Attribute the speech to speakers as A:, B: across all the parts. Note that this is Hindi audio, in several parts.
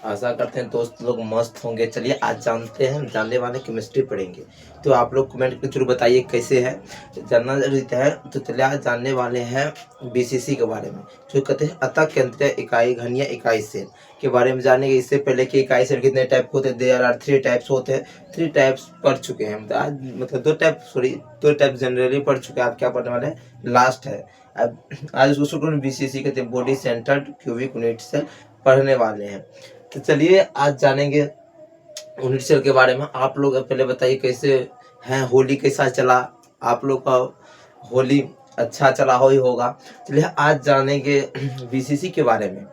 A: आशा करते हैं दोस्त लोग मस्त होंगे। चलिए आज जानने वाले केमिस्ट्री पढ़ेंगे। तो आप लोग कमेंट के थ्रू बताइए कैसे है, जानना रहता है। तो चलिए आज जानने वाले हैं बीसीसी के बारे में, जो कहते हैं अतः केंद्रीय इकाई घनीय इकाई सेल के बारे में जानेंगे। इससे पहले कि इकाई सेल कितने टाइप के होते हैं, देयर आर 3 टाइप्स होते हैं। 3 टाइप्स पढ़ चुके हैं हम। तो आज मतलब 2 टाइप जनरली पढ़ चुके हैं। आप क्या पढ़ने वाले हैं, लास्ट है। अब आज उसको बीसीसी कहते हैं, body centred cubic unit cell पढ़ने वाले हैं। तो चलिए आज जानेंगे यूनिट सेल के बारे में। आप लोग पहले बताइए कैसे हैं, होली कैसा चला आप लोग का? होली अच्छा चला ही होगा। चलिए आज जानेंगे बीसीसी के बारे में।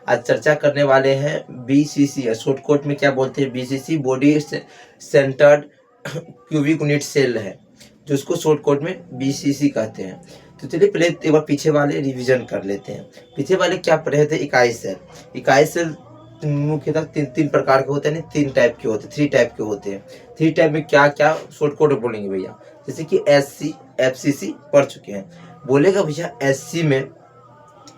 A: आज चर्चा करने वाले हैं बीसीसी, शॉर्ट कोट में क्या बोलते हैं, BCC body centred cubic unit cell है, जो उसको शॉर्ट कोट में बीसीसी कहते हैं। तो चलिए पहले एक बार पीछे वाले रिवीजन कर लेते हैं। पीछे वाले क्या पढ़े थे, इकाई सेल। इकाई सेल मुख्यतः तीन प्रकार के होते हैं, 3 टाइप के होते हैं, 3 टाइप के होते हैं। 3 टाइप में क्या क्या शॉर्ट कोट बोलेंगे भैया, जैसे कि एससी एफसीसी पढ़ चुके हैं। बोलेगा भैया एससी में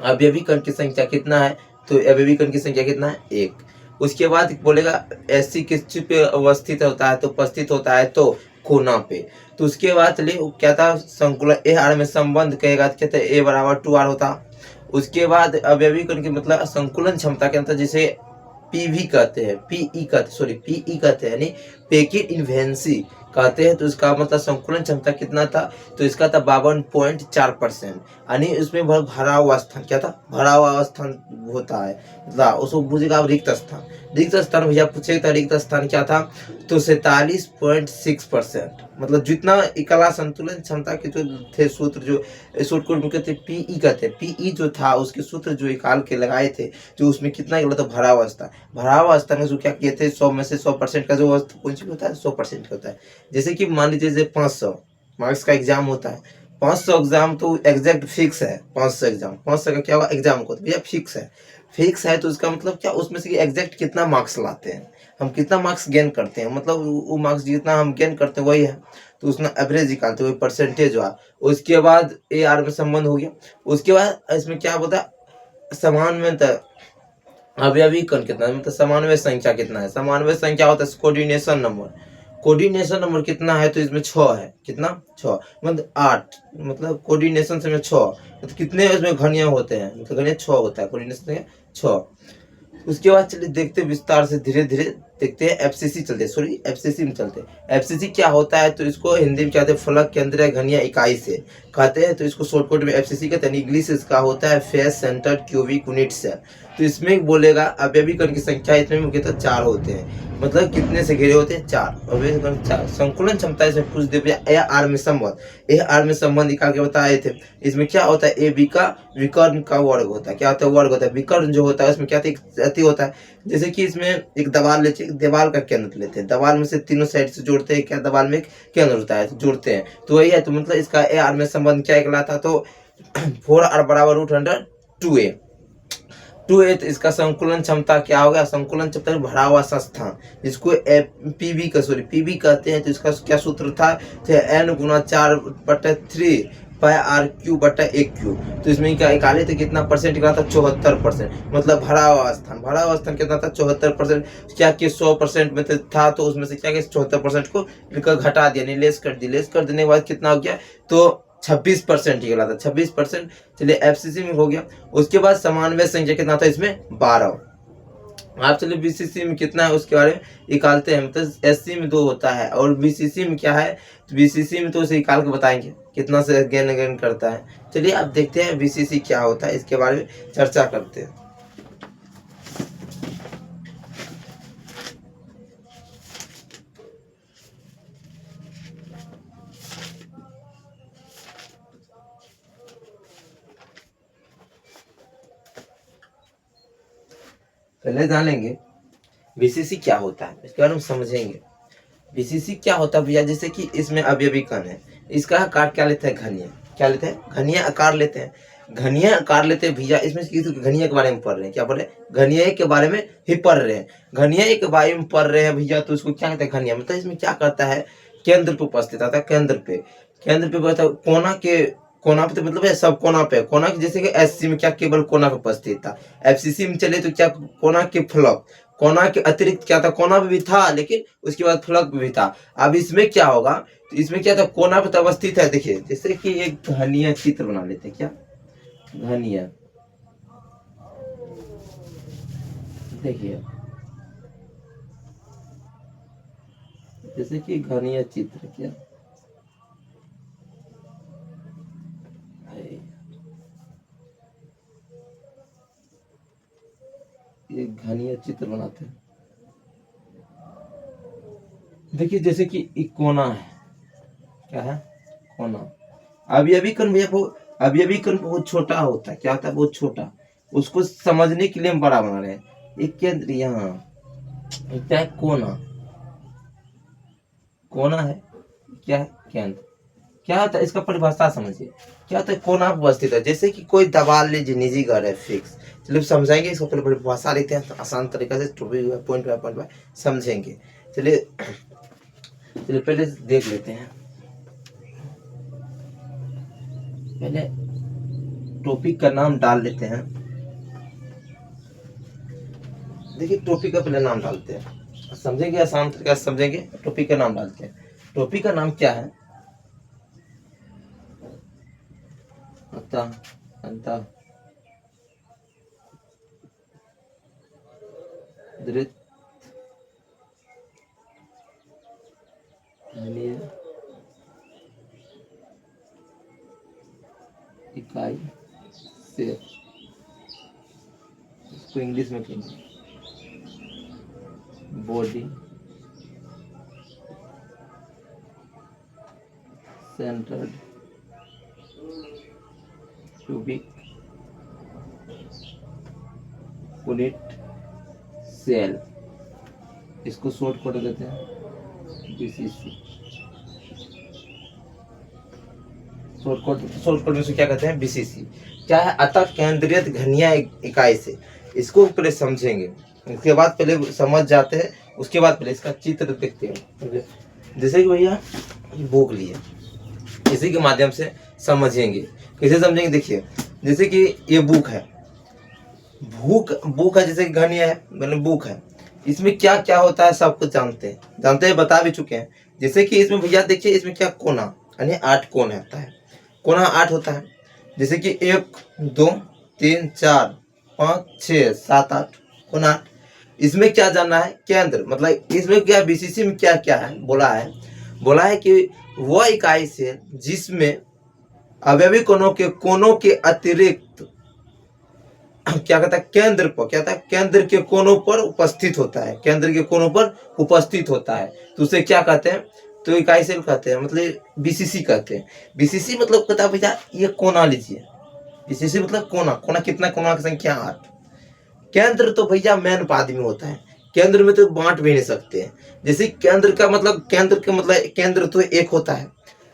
A: अवयवी कण की संख्या कितना है, तो अवयवी कण की संख्या कितना है, 1। उसके बाद बोलेगा एससी किस चीज पे अवस्थित होता है, तो उपस्थित होता है तो कोना पे। तो उसके बाद चलिए क्या था, संकुलन ए आर में संबंध कहेगा, कहते हैं ए बराबर 2r होता। उसके बाद अवयवी कण की मतलब संकुलन क्षमता के अंतर, जिसे पीवी कहते हैं, पीई कहते हैं, यानी पैकेट इन्वेंसी कहते हैं। तो इसका मतलब संकुलन क्षमता कितना था, तो इसका था 52.4%। यानी इसमें भरा हुआ स्थान क्या था, भरा हुआ स्थान होता है, मतलब उसको पूछेगा रिक्त स्थान। रिक्त स्थान भैया पूछेगा रिक्त स्थान क्या था, तो 47.6%। मतलब जितना इकला संतुलन क्षमता के जो थे सूत्र, जो शॉर्ट कोट में कहते हैं पीई कहते हैं, पीई जो था उसके सूत्र जो निकाल के लगाए थे, जो उसमें कितना निकला था, भरा हुआ स्थान। भरा हुआ स्थान में जो क्या किए थे, 100 में से 100% का जो कुछ भी होता है 100% का होता है। जैसे कि मान लीजिए 500 मार्क्स का एग्जाम होता है, 500 एग्जाम तो एग्जैक्ट फिक्स है। 500 एग्जाम, 500 का क्या होगा एग्जाम को, तो भैया फिक्स है। फिक्स है तो इसका मतलब क्या, उसमें से एग्जैक्ट कितना मार्क्स लाते हैं, हम कितना मार्क्स गेन करते हैं, मतलब वो मार्क्स जितना हम गेन करते हैं वही है। तो उसमें एवरेज निकालते हैं, वही परसेंटेज हुआ। उसके बाद ए आर में संबंध हो गया। उसके बाद इसमें क्या होता है, समानवय अवयवी कण कितना है, मतलब समानवय संख्या कितना है। समानवय संख्या होता है कोऑर्डिनेशन नंबर। कोऑर्डिनेशन नंबर कितना है, तो इसमें 6 है। कितना, 6 मतलब 8, मतलब कोऑर्डिनेशन से में 6, मतलब कितने इसमें घनिया होते हैं, मतलब घनिया 6 होता है, कोऑर्डिनेशन से 6। उसके बाद चलिए देखते हैं विस्तार से, धीरे धीरे देखते हैं। एफसीसी चलते, सॉरी एफसीसी में चलते हैं। एफसीसी क्या होता है, तो इसको हिंदी में कहते हैं फलक केंद्रीय घनीय इकाई से कहते हैं। तो इसको शॉर्टकट में एफसीसी कहते हैं। इंग्लिश इसका होता है face centred cubic unit cell. तो इसमें बोलेगा अवयवी कण की संख्या इसमें मुख्यतः 4 होते हैं। मतलब कितने से घिरे होते हैं, 4 अवयवी कण 4। संकुलन क्षमता इसमें पूछ दे ए आर में संबंध, ए आर में संबंध निकाल के बताए थे। इसमें क्या होता है, ए बी का विकर्ण का वर्ग होता है। क्या होता है, वर्ग होता है। विकर्ण जो होता है उसमें क्या होता है, जैसे कि इसमें एक दीवार लेते हैं, दीवार का केंद्र लेते हैं, दीवार में से तीनों साइड से जोड़ते हैं, क्या दीवार में एक केंद्र होता है, तो जोड़ते हैं, तो वही है। तो मतलब इसका ए आर में संबंध क्या कहलाता, तो 4r बराबर √2a। 2a तो इसका संकुलन क्षमता क्या होगा, संकुलन क्षमता भरा हुआ संस्थान, जिसको पीवी कहते हैं। तो इसका क्या सूत्र था, n गुना 4/3 πr³ तो इसमें क्या निकाले थे, कितना परसेंट निकला था, 74%। मतलब भरा हुआ स्थान, भरा हुआ स्थान कितना था, 74%। क्या कि 100% में था, तो उसमें से क्या 74% को घटा दिया, लेस कर दिया। लेस कर देने के बाद कितना हो गया, तो 26% निकला था, 26%। चलिए एफसीसी में हो गया। उसके बाद समानवय संख्या कितना था, इसमें 12। आप चलिए बीसीसी में कितना है उसके बारे में निकालते हैं। मतलब एससी में 2 होता है, और बीसीसी में क्या है, तो बीसीसी में तो उसे निकाल के बताएंगे कितना से गेन करता है। चलिए अब देखते हैं बीसीसी क्या होता है, इसके बारे में चर्चा करते हैं। पहले जानेंगे बीसीसी क्या होता है, इसके बारे में समझेंगे। बीसीसी क्या होता है भैया, जैसे कि इसमें अवयवी कण है, इसका आकार क्या लेता है, घनीय। क्या लेते हैं, घनीय आकार लेते हैं। घनीय आकार लेते हैं भैया। इसमें घनीय के बारे में पढ़ रहे हैं, क्या पढ़ रहे हैं, घनीय के बारे में ही पढ़ रहे हैं। घनीय के बारे में पढ़ रहे हैं भैया, तो इसको क्या कहते हैं, घनीय। मतलब इसमें क्या करता है, केंद्र पे उपस्थित आता है, केंद्र पे बता, कोना पे तो मतलब है सब कोना पे, कोना के जैसे कि एससी में क्या केवल कोना पे उपस्थित था। एफसीसी में चले तो क्या कोना के फलक, कोना के अतिरिक्त क्या था, कोना भी था लेकिन उसके बाद फलक भी था। अब इसमें क्या होगा, तो इसमें क्या था, कोना पे तो अवस्थित है। देखिए जैसे कि एक घनीय चित्र बना लेते हैं, क्या घनीय, देखिए जैसे कि घनीय चित्र, क्या ये घनीय चित्र बनाते हैं। देखिए जैसे कि एक कोना है, क्या है, कोना। अभी कण भैया वो अभी कण बहुत छोटा होता है, क्या होता है, बहुत छोटा। उसको समझने के लिए हम बड़ा बना रहे हैं। एक केंद्र यहाँ, क्या है, कोना, कोना है, क्या है, केंद्र। क्या होता है, इसका परिभाषा समझिए। क्या होता है, कोना अवस्थित है। जैसे कि कोई दबाल लीजिए, निजी घर है, फिक्स। चलिए समझाएंगे इसको, पहले परिभाषा लेते हैं, आसान तरीके से पॉइंट बाय पॉइंट समझेंगे। चलिए चलिए पहले देख लेते हैं। पहले टॉपिक का नाम डाल लेते हैं। देखिए टॉपिक का पहले नाम डालते हैं, समझेंगे, आसान तरीके से समझेंगे। टॉपिक का नाम डालते हैं। टॉपिक का नाम क्या है, अंतः अंतः दृत इकाई से, इसको इंग्लिश में कहेंगे body centred cubic unit cell, इसको शॉर्ट कर देते हैं बीसीसी। शॉर्ट में से क्या कहते हैं, बीसीसी। क्या है, अतः केंद्रित घनीय इकाई से। इसको पहले समझेंगे, उसके बाद पहले समझ जाते हैं, उसके बाद पहले इसका चित्र देखते हैं। जैसे कि भैया बुक लिए, इसी के माध्यम से समझेंगे। कैसे समझेंगे, देखिए जैसे कि ये बुक है, बुक है, जैसे कि घनीय है, मतलब बुक है। इसमें क्या क्या होता है सब कुछ जानते हैं, बता भी चुके हैं। जैसे कि इसमें भैया देखिए, इसमें क्या, कोना, यानी 8 कोण होता है। कोना 8 होता है। जैसे कि 1 2 3 4 5 6 7 8, कोना 8। इसमें क्या जानना है, केंद्र, मतलब इसमें क्या, बीसीसी में क्या क्या है, बोला है कि वह इकाई से जिसमें अवयवी कोनों के अतिरिक्त क्या कहता है, केंद्र पर, क्या कहता है, केंद्र के कोनों पर उपस्थित होता है, केंद्र के कोनों पर उपस्थित होता है, तो उसे क्या कहते हैं, तो इकाई सेल कहते हैं, मतलब बीसीसी कहते हैं। बीसीसी मतलब कहता है भैया ये कोना लीजिए, बीसीसी मतलब कोना, कोना कितना, कोना की संख्या 8। केंद्र तो भैया मेन पाद में होता है, केंद्र में तो बांट भी नहीं सकते हैं। जैसे केंद्र का मतलब, केंद्र तो एक होता है।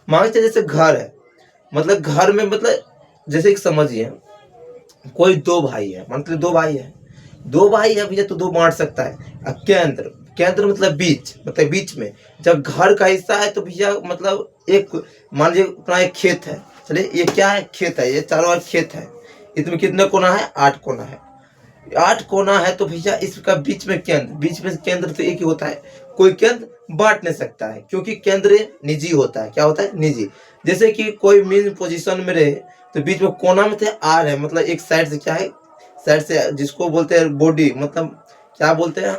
A: मान लीजिए जैसे घर है, मतलब घर में, मतलब जैसे एक समझिए, कोई 2 भाई है, मतलब 2 भाई है भैया, तो 2 बांट सकता है। अब केंद्र मतलब बीच, मतलब बीच में। जब घर का हिस्सा है तो भैया मतलब एक, मान लीजिए अपना एक खेत है, चलिए ये क्या है, खेत है, ये चारों ओर खेत है। इसमें कितने कोना है, 8 कोना है। 8 कोना है तो भैया इसका बीच में केंद्र तो एक ही होता है। कोई केंद्र बांट नहीं सकता है, क्योंकि केंद्र निजी होता है। क्या होता है, निजी। जैसे कि कोई मेन पोजीशन में रहे, तो बीच में कोना में थे आर है, मतलब एक साइड से क्या है, साइड से जिसको बोलते हैं बॉडी, मतलब क्या बोलते हैं,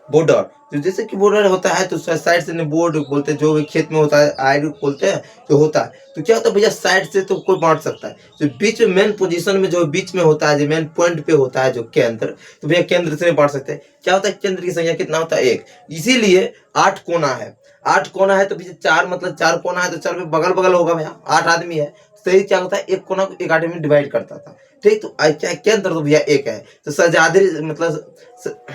A: बॉर्डर। तो जैसे कि बॉर्डर होता है तो साइड से बोर्ड बोलते हैं, जो भी खेत में होता है आयरन बोलते हैं, तो होता है। तो क्या होता है भैया, साइड से तो कोई बांट सकता है, तो बीच में मेन पोजीशन में जो बीच में होता है, जो मेन पॉइंट पे होता है, जो केंद्र, तो भैया केंद्र से नहीं बांट सकते। क्या होता है, केंद्र की संख्या कितना होता है, 1। इसीलिए 8 कोना है। 8 कोना है तो भैया 4, मतलब 4 कोना है तो 4 में बगल बगल होगा भैया, 8 आदमी है, सही। क्या होता है, एक कोना को 1 आदमी में डिवाइड करता था, ठीक। तो क्या केंद्र तो भैया 1 है, तो सजादरी मतलब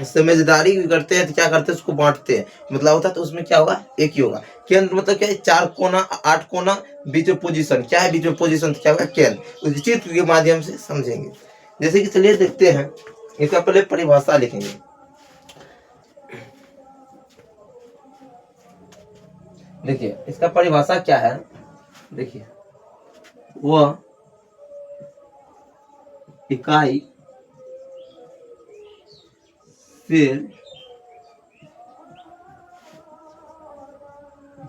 A: समझदारी करते हैं, तो क्या करते हैं, उसको बांटते हैं, मतलब होता है, तो उसमें क्या होगा, एक ही होगा। केंद्र मतलब क्या है, 4 कोना 8 कोना, बीच में पोजीशन, क्या है, बीच में पोजीशन, तो क्या होगा, केंद्र। उस चित्र के माध्यम से समझेंगे। जैसे कि चलिए देखते हैं, इसका पहले परिभाषा लिखेंगे। देखिए इसका परिभाषा क्या है, देखिए वह इकाई फिर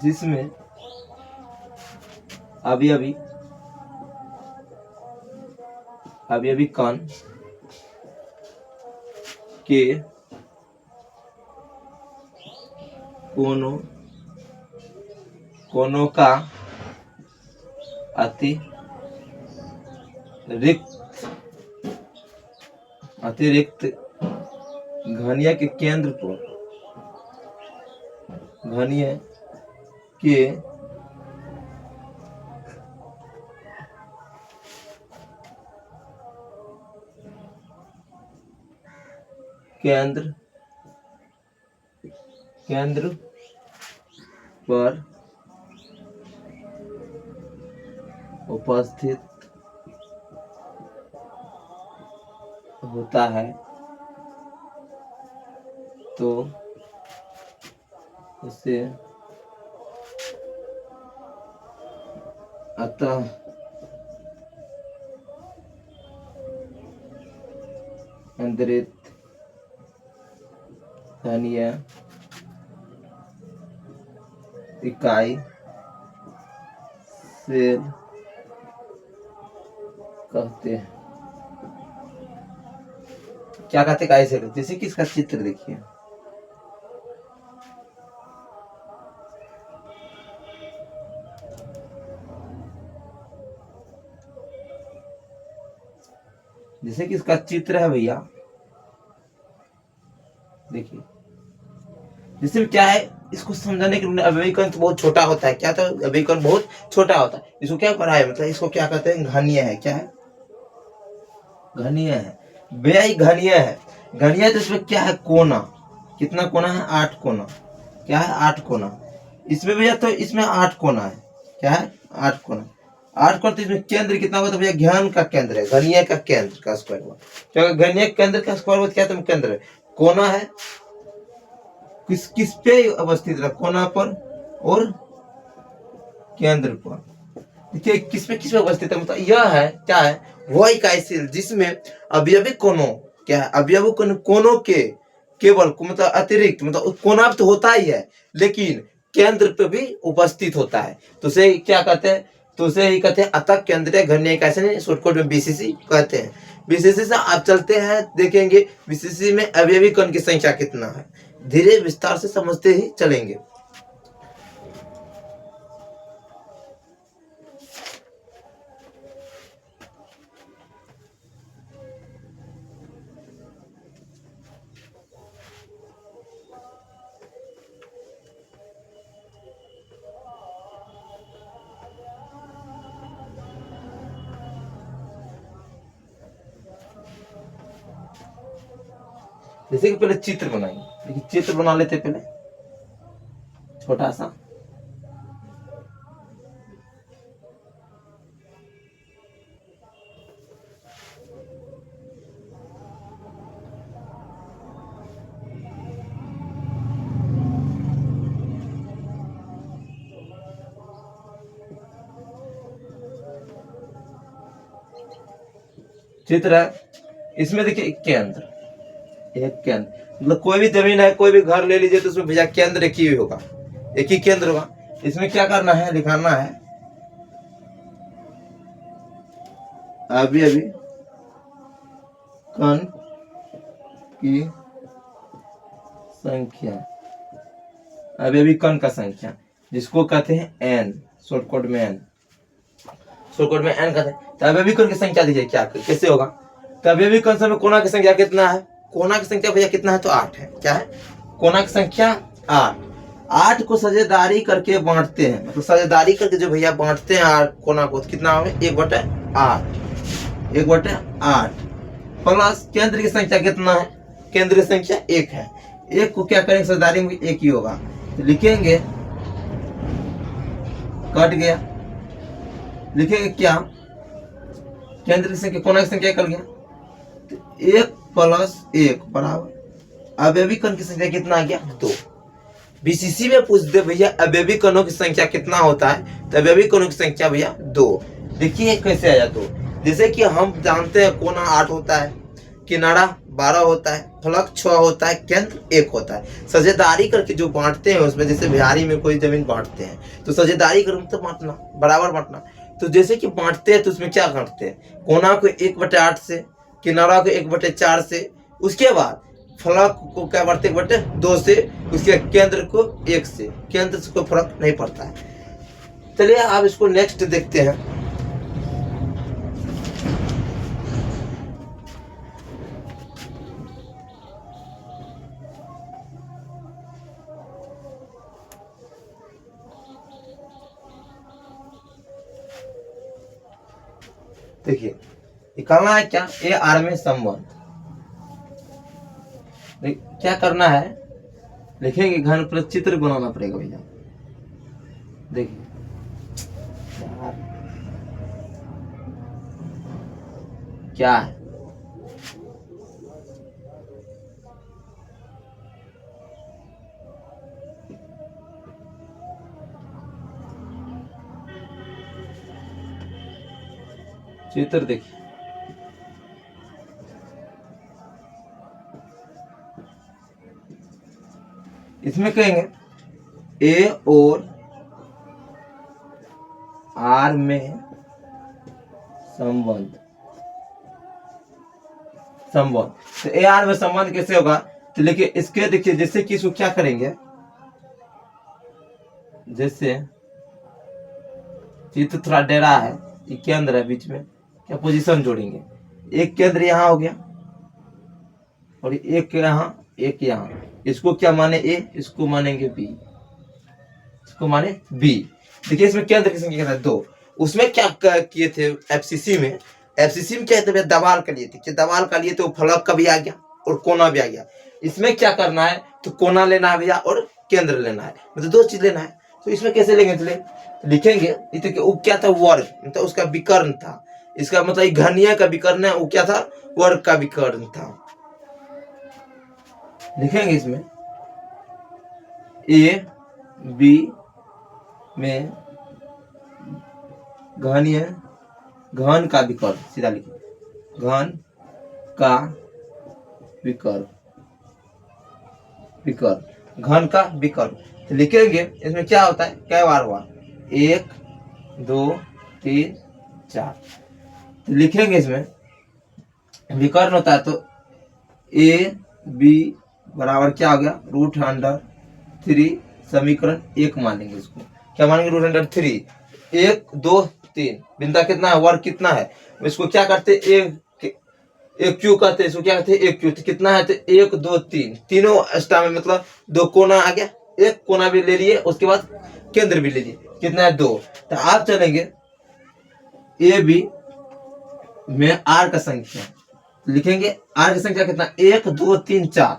A: जिसमें अवयवी कण के कोनों का अतिरिक्त घनीय के केंद्र पर केंद्र पर उपस्थित होता है तो उसे अतः केंद्रित घनीय इकाई सेल कहते हैं। क्या कहते हैं इकाई सेल? जैसे कि इसका चित्र देखिए, जैसे कि इसका चित्र है भैया, देखिए जैसे क्या है, इसको समझाने के लिए अवयवी कण तो बहुत छोटा होता है। क्या? तो अवयवी कण बहुत छोटा होता है। इसको क्या पढ़ा है, मतलब इसको क्या कहते हैं? घनीय है। क्या है? घनीय है भैया, ये घनीय है। घनीय तो इसमें क्या है? कोना। कितना कोना है? 8 कोना। क्या है? 8 कोना। इसमें भैया तो इसमें 8 कोना है। क्या है? 8 कोना। 8 कोना। तो इसमें केंद्र कितना होता है भैया? घन का केंद्र है, घनीय का केंद्र का स्क्वायर हुआ। तो घनीय केंद्र का स्क्वायर हुआ क्या? तुम केंद्र है, कोना है, किस पे अवस्थित है? कोना पर और केंद्र पर। देखिए किस पे अवस्थित है, मतलब यह है क्या है? वह इकाई सेल जिसमें अवयवी कोनों, क्या है? अवयवी कोनों के केवल मतलब अतिरिक्त, मतलब कोना तो होता ही है लेकिन केंद्र पे भी उपस्थित होता है, तो उसे क्या कहते हैं? तो उसे ही कहते हैं अतः केंद्रीय घनीय इकाई सेल, शॉर्टकट में बीसीसी कहते हैं। बीसीसी से आप चलते हैं, देखेंगे बीसीसी में अवयवी कण की संख्या कितना है, धीरे विस्तार से समझते ही चलेंगे। जैसे कि पहले चित्र बनाएंगे, देखिए चित्र बना लेते पहले छोटा सा। चित्र है, इसमें देखिए एक केंद्र, मतलब कोई भी जमीन है, कोई भी घर ले लीजिए तो उसमें भैया केंद्र एक ही होगा, एक ही केंद्र होगा। इसमें क्या करना है? लिखाना है अवयवी कण की संख्या, अवयवी कण का संख्या जिसको कहते हैं एन, शॉर्टकट में एन कहते हैं। तो अवयवी कण की संख्या दीजिए, क्या कैसे होगा? तो अवयवी कण में कोना की संख्या कितना है? कोना की संख्या भैया कितना है? तो 8 है। क्या है? कोना की संख्या 8। 8 को साझेदारी करके बांटते हैं, मतलब साझेदारी करके जो भैया बांटते हैं 8 कोना को, तो कितना होगा? 1/8 1/8 प्लस केंद्र की संख्या कितना है? केंद्र की संख्या 1 है। 1 को क्या करेंगे? साझेदारी में 1 ही होगा, तो लिखेंगे, कट गया, लिखेंगे क्या? केंद्र की संख्या, कोना की संख्या निकल गया, तो 1 + 1 बराबर अवयवी कण की संख्या कितना आ गया? 2। बीसीसी में पूछ दे भैया अवयवी कणों की संख्या कितना होता है, तो अवयवी कणों की संख्या भैया 2। देखिए कैसे आया 2, जैसे कि हम जानते हैं कोना 8 होता है, किनारा 12 होता है, फलक 6 होता है, केंद्र 1 होता है। साझेदारी करके जो बांटते हैं उसमें, जैसे बिहारी में कोई जमीन बांटते हैं तो साझेदारी कर मतलब बांटना, बराबर बांटना। तो जैसे कि बांटते हैं तो उसमें क्या करते हैं, कोना को 1/8 से, किनारा को 1/4 से, उसके बाद फलक को क्या बढ़ते 1/2 से, उसके केंद्र को 1 से। केंद्र से कोई फर्क नहीं पड़ता है। चलिए आप इसको नेक्स्ट देखते हैं। देखिए निकालना है क्या, ए आर में संबंध। क्या करना है, लिखेंगे घन पर चित्र बनाना पड़ेगा भैया। देखिए क्या है, चित्र देखिए। इसमें कहेंगे ए और आर में संबंध। तो ए आर में संबंध कैसे होगा, तो देखिए इसके, देखिए जैसे कि इसको क्या करेंगे, जैसे चित्र थोड़ा डेरा है, ये केंद्र है बीच में, क्या पोजीशन जोड़ेंगे, एक केंद्र यहाँ हो गया और एक यहाँ, एक यहाँ। इसको क्या माने ए, इसको मानेंगे बी, इसको माने बी। देखिए इसमें केंद्र की संख्या है 2। उसमें क्या किए थे एफसीसी में, एफसीसी में क्या थे, दवाल का लिए थे, कि दवाल का लिए तो फलक का भी आ गया और कोना भी आ गया। इसमें क्या करना है, तो कोना लेना है भैया और केंद्र लेना है, मतलब 2 चीज लेना है। तो इसमें कैसे लेंगे, तो लिखेंगे वो क्या था, वर्ग, मतलब उसका विकर्ण था। इसका मतलब घनीय का विकर्ण है, वो क्या था, वर्ग का विकर्ण था। लिखेंगे इसमें ए बी में घनीय, घन का विकर्ण, सीधा लिखिए घन का विकर्ण, विकर्ण, घन का विकर्ण। तो लिखेंगे इसमें क्या होता है, क्या बार हुआ, 1 2 3 4। तो लिखेंगे इसमें विकर्ण होता है, तो ए बी बराबर क्या हो गया, √3 समीकरण 1 मानेंगे इसको। क्या मानेंगे, √3। 1 2 3 बिंदा कितना है, वर्ग कितना है, इसको क्या करते, एक क्यू कहते हैं, इसको क्या कहते हैं, एक क्यू। तो कितना है, तो 1 2 3, तीनों स्टा में मतलब 2 कोना आ गया, एक कोना भी ले लिए, उसके बाद केंद्र भी ले लिए, कितना है 2। तो आप चलेंगे ए बी में आर का संख्या, लिखेंगे आर की संख्या कितना, 1 2 3 4,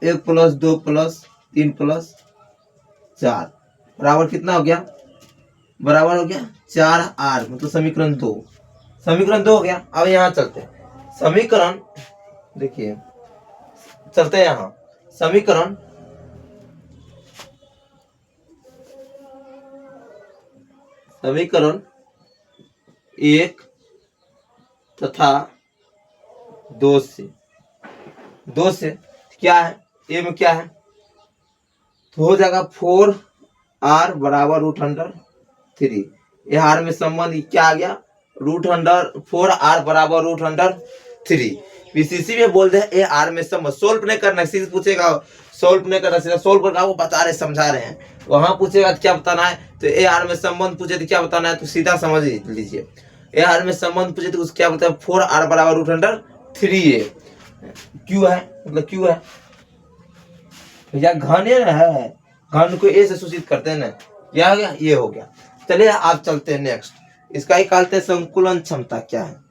A: 1 + 2 + 3 + 4 बराबर कितना हो गया, बराबर हो गया 4R, मतलब समीकरण 2। समीकरण 2 हो गया। अब यहाँ चलते हैं समीकरण, देखिए चलते हैं यहाँ समीकरण समीकरण 1 तथा 2 से क्या है, ए में क्या है, तो हो जाएगा 4R बराबर √3। ये आर में संबंध क्या आ गया, √4R बराबर √3। पीसीसी में बोल दे ए आर में संबंध, सोल्व नहीं करना, सीधे पूछेगा सोल्व नहीं करना, सीधा सोल्व करना, वो बता रहे समझा रहे हैं। वहां पूछेगा क्या बताना है, तो ए आर में संबंध पूछे तो क्या बताना है, तो सीधा समझ लीजिए। ए आर में संबंध पूछे तो उसको क्या बताया, 4R बराबर √3 क्यों है, मतलब क्यों है भैया, घन है, घन को ए से सूचित करते हैं ना, क्या हो गया, ये हो गया। चलिए आप चलते हैं नेक्स्ट, इसका निकालते हैं संकुलन क्षमता क्या है।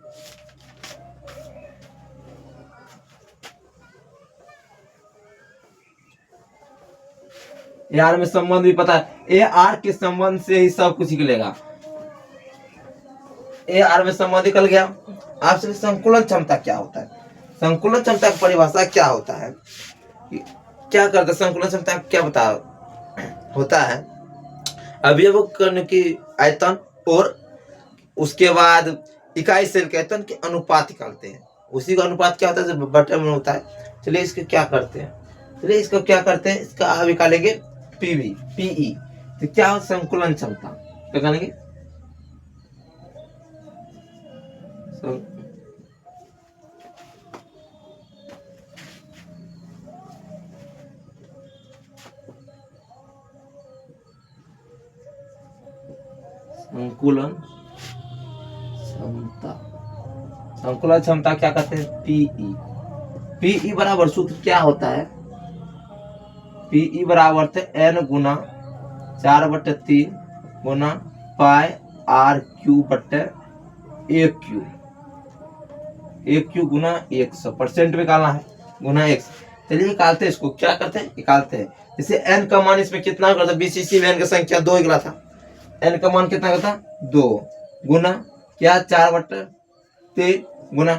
A: ए आर में संबंध भी पता है, ए आर के संबंध से ही सब कुछ निकलेगा। ए आर में संबंध निकल गया। आपसे संकुलन क्षमता क्या होता है, संकुलन क्षमता की परिभाषा क्या होता है, क्या करता है संकुलन क्षमता, क्या बता होता है, अवयव कण की आयतन और उसके बाद इकाई सेल के आयतन के अनुपात निकालते हैं, उसी का अनुपात क्या होता है जो बटे में होता है। चलिए इसको क्या करते हैं, चलिए इसको क्या करते हैं, इसका आप निकालेंगे पीवी पीई, तो क्या हो संकुलन क्षमता, क्या करेंगे संकुलन क्षमता, संकुलन क्षमता क्या कहते हैं पीई। पीई बराबर सूत्र क्या होता है, पीई बराबर थे एन गुना 4/3 गुना पाई आर क्यू बटे ए क्यू, ए क्यू गुना 100% निकालना है गुना 100। चलिए निकालते हैं इसको, क्या करते हैं निकालते हैं। जैसे n का मान इसमें कितना होगा, बीसीसी में n का संख्या 2 निकला था, n का मान कितना होता 2 गुना क्या 4/3 गुना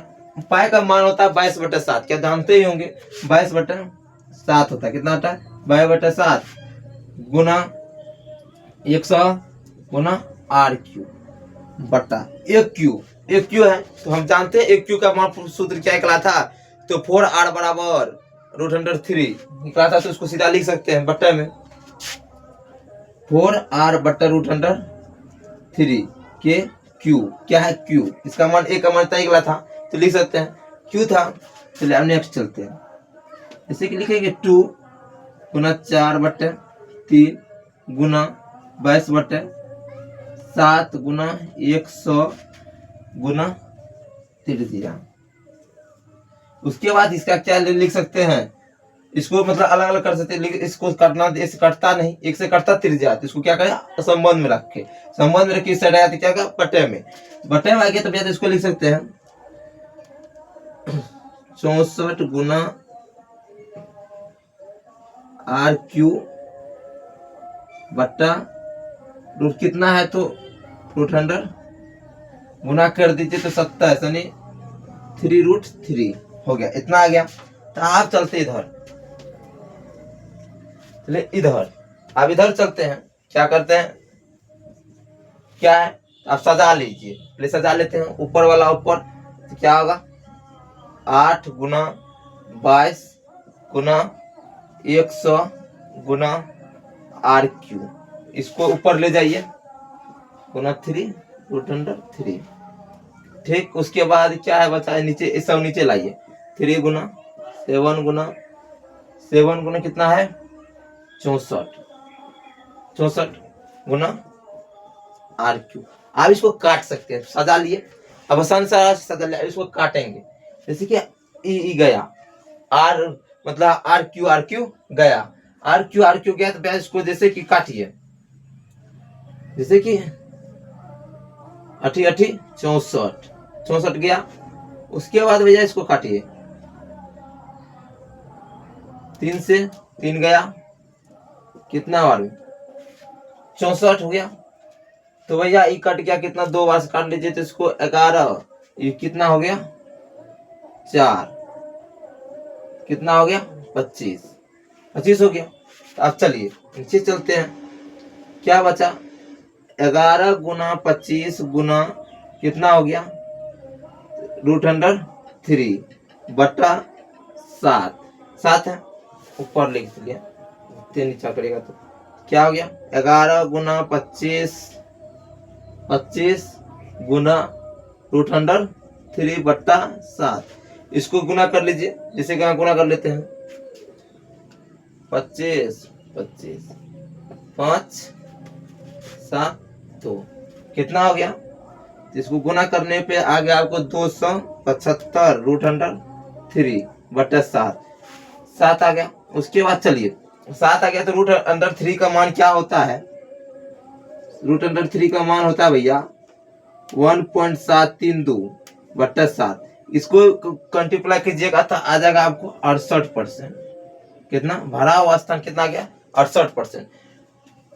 A: पाई का मान होता है 22/7, क्या जानते ही होंगे 22/7 होता है, कितना होता है 22/7 गुना 100 गुना आर क्यू बटा एक क्यू है, तो हम जानते हैं एक क्यू का मान सूत्र क्या निकला था, तो 4r बराबर √3 निकला था, तो उसको सीधा लिख सकते हैं बट्टे में 4r बट्टा √3 के क्यू, क्या है क्यू, इसका मान एक का मान तय निकला था तो लिख सकते हैं क्यू था। चलिए अब नेक्स्ट चलते हैं, जैसे कि लिखेंगे 2 गुना 4/3 गुना 22/7 गुना 100 गुना 3। उसके बाद इसका क्या लिख सकते हैं, इसको मतलब अलग अलग कर सकते हैं, लेकिन इसको करना इससे कटता नहीं, एक से कटता त्रिज्या, तो इसको क्या करें संबंध में रख के, संबंध में रख के इस साइड आया तो क्या कहा बटे में आ गया, तो भैया इसको लिख सकते हैं 64 गुना आर क्यू बट्टा रूट कितना है तो √100 गुना कर दीजिए तो 27 यानी 3√3 हो गया, इतना आ गया। तो आप चलते इधर, चलिए इधर आप इधर चलते हैं, क्या करते हैं क्या है आप सजा लीजिए, पहले सजा लेते हैं ऊपर वाला ऊपर, तो क्या होगा 8 गुना 22 गुना 100 गुना आर क्यू, इसको ऊपर ले जाइए गुना 3√3। ठीक, उसके बाद क्या है बचा है नीचे, इस सब नीचे लाइए 3 गुना 7 गुना 7 गुना कितना है 64 गुना आर क्यू। आप इसको काट सकते हैं, सजा लिए अब आसान सा सजा लिया, इसको काटेंगे जैसे कि ई गया आर मतलब आर क्यू गया, आर क्यू गया, तो इसको जैसे कि काटिए, जैसे कि 8 64 गया। उसके बाद भैया इसको काटिए 3 से 3 गया, कितना बार 64 हो गया, तो भैया ये कट गया कितना 2 बार से काट लीजिए, तो इसको 11, ये कितना हो गया 4, कितना हो गया 25 हो गया। तो अब चलिए नीचे चलते हैं, क्या बचा 11 गुना 25 गुना कितना हो गया √3 बटा 7 है, ऊपर लिख लिया, नीचा करेगा तो क्या हो गया 11 गुना 25 गुना √3 बट्टा 7, इसको गुना कर लीजिए, जिसे गुना कर लेते हैं 25 5 7 2 कितना हो गया, इसको गुना करने पे आ गया आपको 275 √3 बट्टा 7 आ गया। उसके बाद चलिए 7 आ गया तो √3 का मान क्या होता है, √3 का मान होता है भैया 1.732 बट्टा 7, इसको मल्टीप्लाई कीजिएगा तो आ जाएगा आपको 68%, कितना भरा हुआ स्थान कितना आ गया 68%,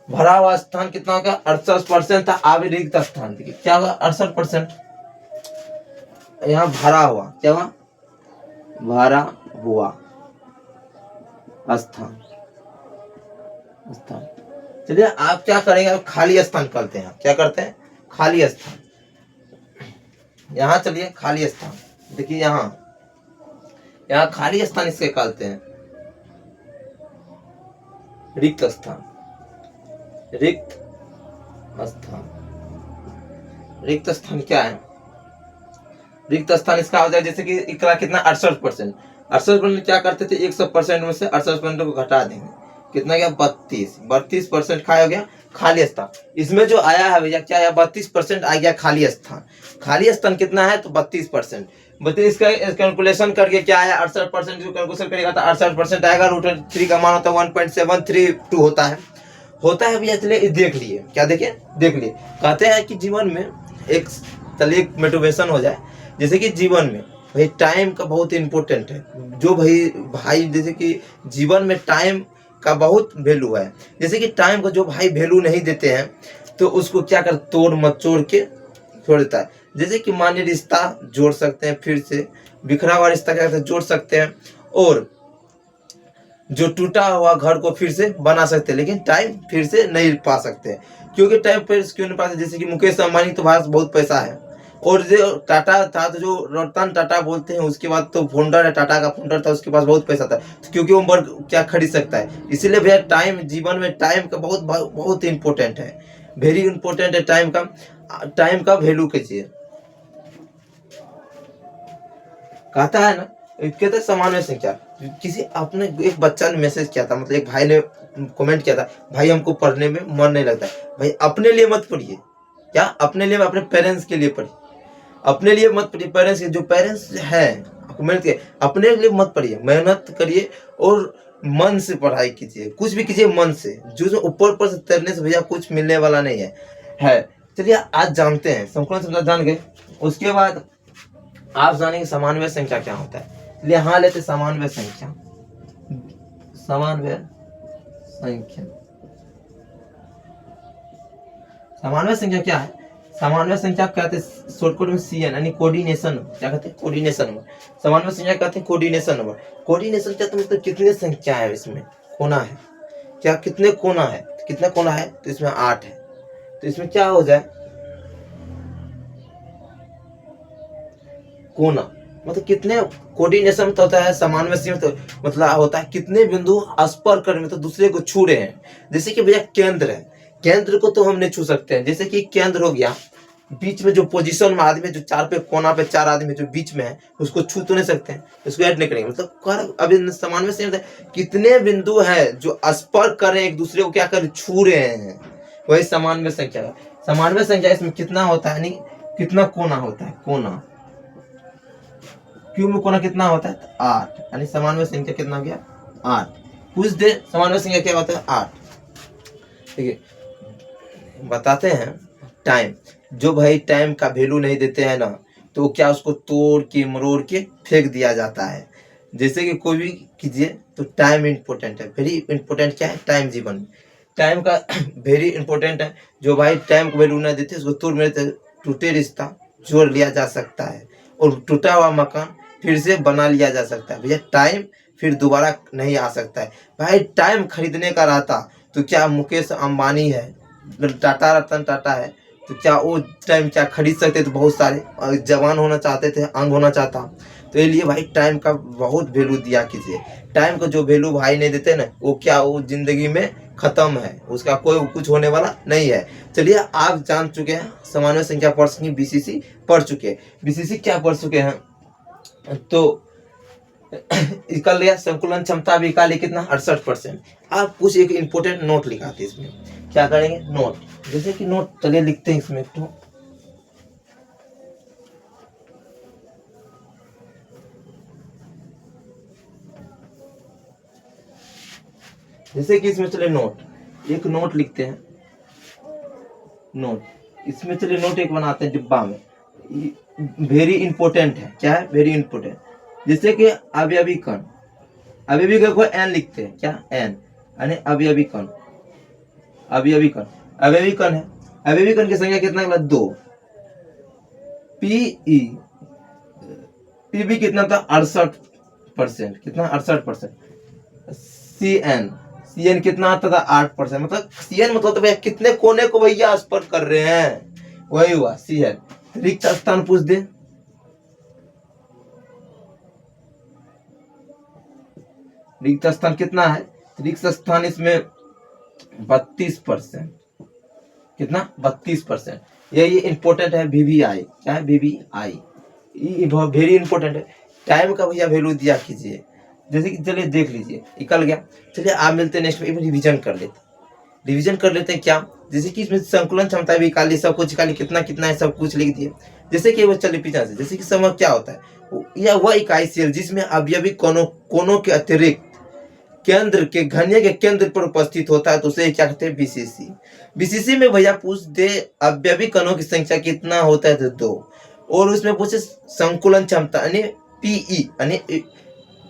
A: भरा हुआ स्थान कितना हो गया 68% था, अभी रिक्त स्थान देखिए क्या होगा 68%, यहाँ भरा हुआ क्या हुआ भरा हुआ स्थान। चलिए आप क्या करेंगे, आप खाली स्थान करते हैं, क्या करते हैं खाली स्थान, यहाँ चलिए खाली स्थान देखिए यहाँ यहाँ खाली स्थान इसके कहते हैं रिक्त स्थान। रिक्त स्थान, रिक्त स्थान क्या है? रिक्त स्थान इसका हो जाए जैसे कि इकरा कितना 68%, 68% क्या करते थे 100% में से 68% को घटा देंगे, कितना गया 32% खाया हो गया खाली स्थान। इसमें जो आया है भैया क्या आया 32% आ गया खाली स्थान। खाली स्थान कितना है तो 32%। 32 का कैलकुलेशन करके क्या आया 68% जो कैलकुलेशन करेगा तो 68% आएगा, √3 का मान होता है 1.732 होता है भैया। चलिए देख लिए, क्या देखे देख लिए। कहते हैं कि जीवन में एक चलिए मोटिवेशन हो जाए, जैसे कि जीवन में भाई टाइम का बहुत इंपॉर्टेंट है। जो भाई जैसे कि जीवन में टाइम का बहुत वैल्यू है। जैसे कि टाइम का जो भाई वैल्यू नहीं देते हैं तो उसको क्या कर तोड़ मचोड़ के छोड़ देता है। जैसे कि मान्य रिश्ता जोड़ सकते हैं, फिर से बिखरा हुआ रिश्ता क्या करते हैं जोड़ सकते हैं, और जो टूटा हुआ घर को फिर से बना सकते हैं, लेकिन टाइम फिर से नहीं पा सकते। क्योंकि टाइम फिर क्यों नहीं पाते? जैसे कि मुकेश अंबानी तो पास बहुत पैसा है, और जो टाटा था तो जो रतन टाटा बोलते हैं उसके बाद तो फाउंडर है, टाटा का फाउंडर था, उसके पास बहुत पैसा था, तो क्योंकि वो क्या खरीद सकता है। इसीलिए भैया टाइम जीवन में टाइम का बहुत बहुत इंपॉर्टेंट है, वेरी इंपॉर्टेंट है। टाइम का वैल्यू कीजिए। कहता है ना, कहते सामान्य संख्या। किसी आपने एक बच्चा ने मैसेज किया था, मतलब एक भाई ने कमेंट किया था, भाई हमको पढ़ने में मन नहीं लगता। भाई अपने लिए मत पढ़िए, क्या अपने लिए, अपने पेरेंट्स के लिए पढ़िए। अपने लिए मत पढ़िए, पेरेंट्स जो पेरेंट्स है मेहनत के, अपने लिए मत पढ़िए, मेहनत करिए और मन से पढ़ाई कीजिए, कुछ भी कीजिए मन से। जो ऊपर से तैरने से भैया कुछ मिलने वाला नहीं है। चलिए आज जानते हैं, संकुलन समझा जान गए। उसके बाद आप जानेंगे समानव्य संख्या क्या होता है। चलिए यहाँ लेते समानव्य संख्या। समानव्य संख्या, समानव्य संख्या क्या है? सामान्य संख्या कहते हैं शॉर्टकट में CN यानी कोऑर्डिनेशन। क्या कहते हैं? Coordination number. सामान्य संख्या कहते हैं कोऑर्डिनेशन नंबर। कोऑर्डिनेशन क्या मतलब कितने संख्या है इसमें, कोना है क्या, कितने कोना है, कितना कोना है तो इसमें 8 है, तो इसमें क्या हो जाए कोना, मतलब कितने कोऑर्डिनेशन तो होता है सामान्य संख्या तो मतलब होता है कितने बिंदु स्पर्श कर मतलब दूसरे को छू रहे हैं। जैसे कि भैया केंद्र है, केंद्र को तो हम नहीं छू सकते हैं। जैसे कि केंद्र हो गया, बीच में जो पोजीशन में आदमी जो 4 पे कोना पे 4 आदमी जो बीच में है उसको छू तो नहीं सकते हैं, उसको ऐड नहीं करेंगे। मतलब कर अभी सामान्य से कितने बिंदु है जो स्पर्श कर रहे हैं एक दूसरे को, क्या कर छू रहे हैं, वही सामान्य संख्या है। सामान्य संख्या इसमें कितना होता है, नहीं कितना कोना होता है, कोना क्यूब में कोना कितना होता है 8, यानी सामान्य संख्या कितना हो गया 8। पूछ दे सामान्य संख्या क्या होता है 8। ठीक है, बताते हैं टाइम। जो भाई टाइम का वैल्यू नहीं देते हैं ना तो क्या उसको तोड़ के मरोड़ के फेंक दिया जाता है। जैसे कि कोई भी कीजिए तो टाइम इंपॉर्टेंट है, वेरी इंपॉर्टेंट। क्या है? टाइम जीवन में टाइम का वेरी इंपॉर्टेंट है। जो भाई टाइम को वैल्यू नहीं देते उसको तोड़ मेरे टूटे रिश्ता जोड़ लिया जा सकता है, और टूटा हुआ मकान फिर से बना लिया जा सकता है। भैया टाइम फिर दोबारा नहीं आ सकता है। भाई टाइम खरीदने का रहता तो क्या मुकेश अंबानी है, टाटा रतन टाटा है, तो क्या वो टाइम क्या खरीद सकते? तो बहुत सारे जवान होना चाहते थे, अंग होना चाहता। तो इसलिए भाई टाइम का बहुत वैल्यू दिया कीजिए। टाइम का जो वैल्यू भाई नहीं देते ना वो क्या वो जिंदगी में खत्म है, उसका कोई कुछ होने वाला नहीं है। चलिए आप जान चुके हैं सामान्य संख्या पढ़ सकें, BCC पढ़ चुके हैं। BCC क्या पढ़ चुके हैं तो कर लिया संकुलन क्षमता भी का कितना 68%। आप कुछ एक इंपोर्टेंट नोट लिखाते इसमें, क्या करेंगे नोट, जैसे कि नोट चलिए लिखते हैं इसमें तो जैसे कि इसमें चले नोट, एक नोट लिखते हैं नोट, इसमें चलिए नोट एक बनाते हैं डिब्बा में, वेरी इंपॉर्टेंट है। क्या है? Very important. जैसे कि अवयवी कण, अवयवी कण को n लिखते हैं, क्या n यानी अवयवी कण, अवयवी कण, अवयवी कण है। अवयवी कण की संख्या कितना निकला 2। पीबी कितना था 68%, कितना 68%। सीएन कितना आता था 8%, मतलब सीएन मतलब तो भैया कितने कोने को भैया स्पर्श कर रहे हैं, वही हुआ सीएन। रिक्त स्थान पूछ दे, रिक्त स्थान कितना है, रिक्त स्थान इसमें 32%, कितना 32%। यही इंपॉर्टेंट है VVI, क्या है VVI, वेरी इंपॉर्टेंट है। टाइम का भैया वैल्यू दिया कीजिए, जैसे कि चलिए देख लीजिए निकल गया। चलिए आप मिलते हैं नेक्स्ट में, रिवीजन कर लेते हैं क्या, जैसे कि इसमें संकुलन क्षमता भी निकाली, सब कुछ निकाली, कितना कितना है सब कुछ लिख दिए। जैसे कि वो चलिए पीछे से, जैसे कि समय क्या होता है, यह वह इकाई सेल जिसमें अवयवी कोनों के अतिरिक्त केंद्र के घनीय के केंद्र पर उपस्थित होता है तो उसे क्या कहते हैं BCC। BCC में भैया पूछ दे अवयवी कणों की संख्या कितना होता है तो 2, और उसमें पूछे संकुलन क्षमता यानी PE यानी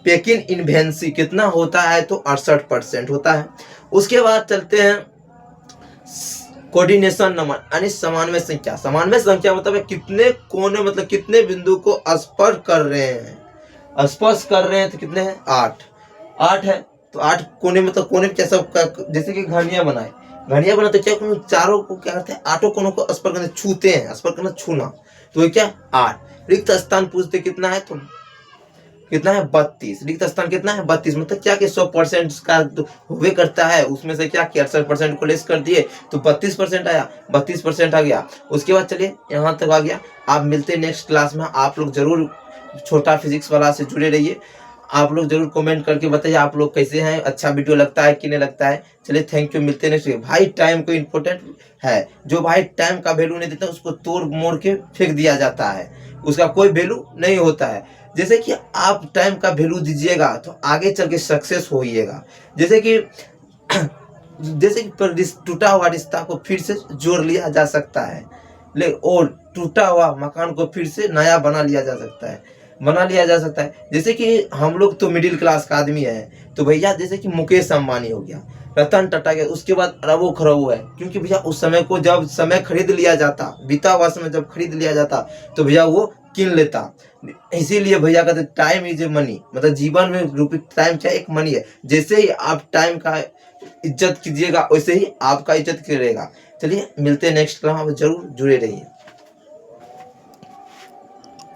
A: पेकिन इन्वेंसी कितना होता है तो 68% होता है। उसके बाद चलते हैं कोऑर्डिनेशन नंबर यानी समन्वय संख्या। समन्वय संख्या मतलब कितने कोने, मतलब कितने बिंदु को स्पर्श कर रहे हैं, तो कितने हैं 8 है। तो 8 कोने, मतलब कोने में क्या सब, जैसे कि घनिया बनाए तो क्या चारों को क्या करते हैं, 8 कोनों को स्पर्श करने छूते हैं, स्पर्श करना छूना, तो ये क्या 8। रिक्त स्थान पूछते कितना है, तो कितना है 32। रिक्त स्थान कितना है 32, मतलब क्या कि 100% का हुए करता है, उसमें से क्या 68% को लेस कर दिए तो 32% आया, 32% आ गया। उसके बाद चलिए यहाँ तक आ गया। आप मिलते हैं नेक्स्ट क्लास में। आप लोग जरूर छोटा फिजिक्स वाला से जुड़े रहिए। आप लोग जरूर कमेंट करके बताइए आप लोग कैसे हैं, अच्छा वीडियो लगता है कि नहीं लगता है। चलिए थैंक यू, मिलते हैं नेक्स्ट। भाई टाइम को इम्पोर्टेंट है, जो भाई टाइम का वैल्यू नहीं देता उसको तोड़ मोड़ के फेंक दिया जाता है, उसका कोई वैल्यू नहीं होता है। जैसे कि आप टाइम का वैल्यू दीजिएगा तो आगे चल के सक्सेस होइएगा। जैसे कि टूटा हुआ रिश्ता को फिर से जोड़ लिया जा सकता है, और टूटा हुआ मकान को फिर से नया बना लिया जा सकता है। जैसे कि हम लोग तो मिडिल क्लास का आदमी है, तो भैया जैसे कि मुकेश अंबानी हो गया, रतन टाटा गया, उसके बाद अरबों खरबों है, क्योंकि भैया उस समय को जब समय खरीद लिया जाता, बीता हुआ समय जब खरीद लिया जाता तो भैया वो किन लेता। इसीलिए भैया कहते टाइम इज ए मनी, मतलब जीवन में रूपी टाइम क्या एक मनी है। जैसे ही आप टाइम का इज्जत कीजिएगा वैसे ही आपका इज्जत करेगा। चलिए मिलते हैं नेक्स्ट क्लास में, जरूर जुड़े रहिए।